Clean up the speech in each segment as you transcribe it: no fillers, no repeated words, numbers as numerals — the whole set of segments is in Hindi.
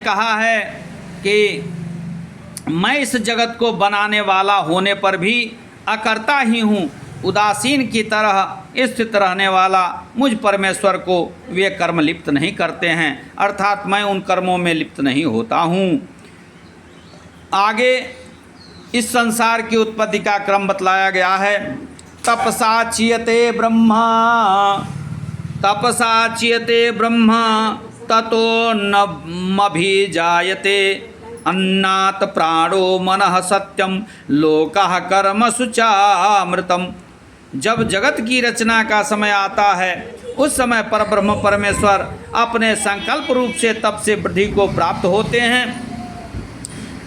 कहा है कि मैं इस जगत को बनाने वाला होने पर भी अकर्ता ही हूँ, उदासीन की तरह स्थित रहने वाला मुझ परमेश्वर को वे कर्म लिप्त नहीं करते हैं, अर्थात मैं उन कर्मों में लिप्त नहीं होता हूँ। आगे इस संसार की उत्पत्ति का क्रम बतलाया गया है। तपसा चियते ब्रह्मा, तपसा चियते ब्रह्मा ततो नभिजायते अन्नात् प्राणो मनः सत्यम लोकः कर्मसु चामृतम। जब जगत की रचना का समय आता है उस समय परब्रह्म परमेश्वर अपने संकल्प रूप से तप से वृद्धि को प्राप्त होते हैं,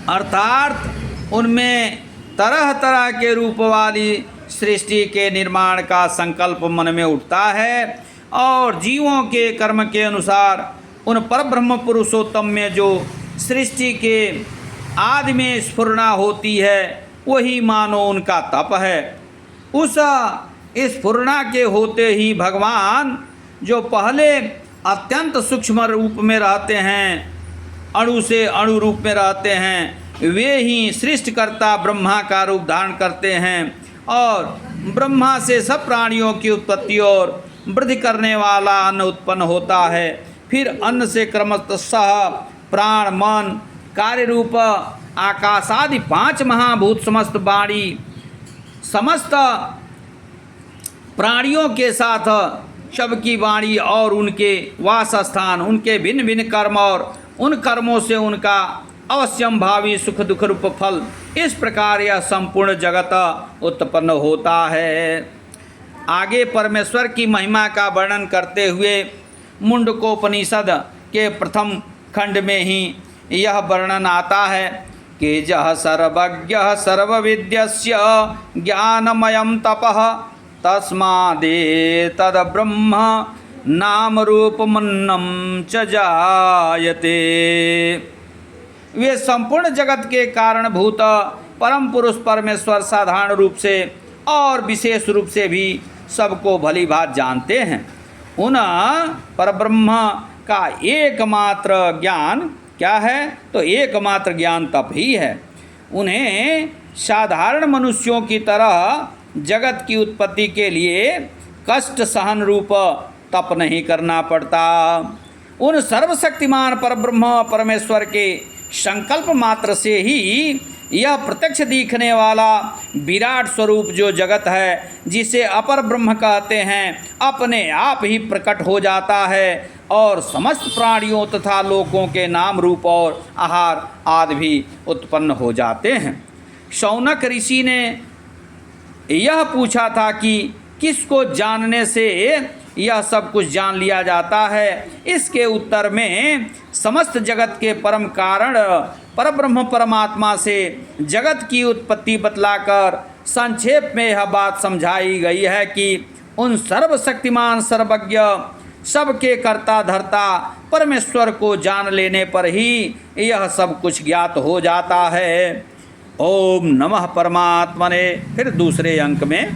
अर्थात उनमें तरह तरह के रूप वाली सृष्टि के निर्माण का संकल्प मन में उठता है और जीवों के कर्म के अनुसार उन परब्रह्म पुरुषोत्तम में जो सृष्टि के आदि में स्फुरना होती है वही मानो उनका तप है। उस स्फुरना के होते ही भगवान जो पहले अत्यंत सूक्ष्म रूप में रहते हैं, अणु से अणु रूप में रहते हैं, वे ही सृष्टिकर्ता ब्रह्मा का रूप धारण करते हैं और ब्रह्मा से सब प्राणियों की उत्पत्ति और वृद्धि करने वाला अन्न उत्पन्न होता है। फिर अन्न से क्रमशः प्राण, मन, कार्य रूप आकाशादि 5 महाभूत समस्त वाणी समस्त प्राणियों के साथ सबकी वाणी और उनके वास स्थान, उनके भिन्न भिन्न कर्म और उन कर्मों से उनका अवश्यम भावी सुख दुख रूप फल, इस प्रकार यह संपूर्ण जगत उत्पन्न होता है। आगे परमेश्वर की महिमा का वर्णन करते हुए मुंडकोपनिषद के प्रथम खंड में ही यह वर्णन आता है कि जह सर्वज्ञ सर्वविद्यस्य ज्ञानमयं तपः तस्मादेतद् ब्रह्म नाम रूपमन्नं च जायते। वे संपूर्ण जगत के कारणभूत परम पुरुष परमेश्वर साधारण रूप से और विशेष रूप से भी सबको भली भांति जानते हैं। उन परब्रह्म का एकमात्र ज्ञान क्या है? तो एकमात्र ज्ञान तप ही है। उन्हें साधारण मनुष्यों की तरह जगत की उत्पत्ति के लिए कष्ट सहन रूप तप नहीं करना पड़ता। उन सर्वशक्तिमान परब्रह्म परमेश्वर के संकल्प मात्र से ही यह प्रत्यक्ष दिखने वाला विराट स्वरूप जो जगत है, जिसे अपर ब्रह्म कहते हैं, अपने आप ही प्रकट हो जाता है और समस्त प्राणियों तथा लोकों के नाम रूप और आहार आदि भी उत्पन्न हो जाते हैं। शौनक ऋषि ने यह पूछा था कि किसको जानने से यह सब कुछ जान लिया जाता है। इसके उत्तर में समस्त जगत के परम कारण परब्रह्म परमात्मा से जगत की उत्पत्ति बतलाकर संक्षेप में यह बात समझाई गई है कि उन सर्वशक्तिमान सर्वज्ञ सबके कर्ता धर्ता परमेश्वर को जान लेने पर ही यह सब कुछ ज्ञात हो जाता है। ओम नमः परमात्मने। फिर दूसरे अंक में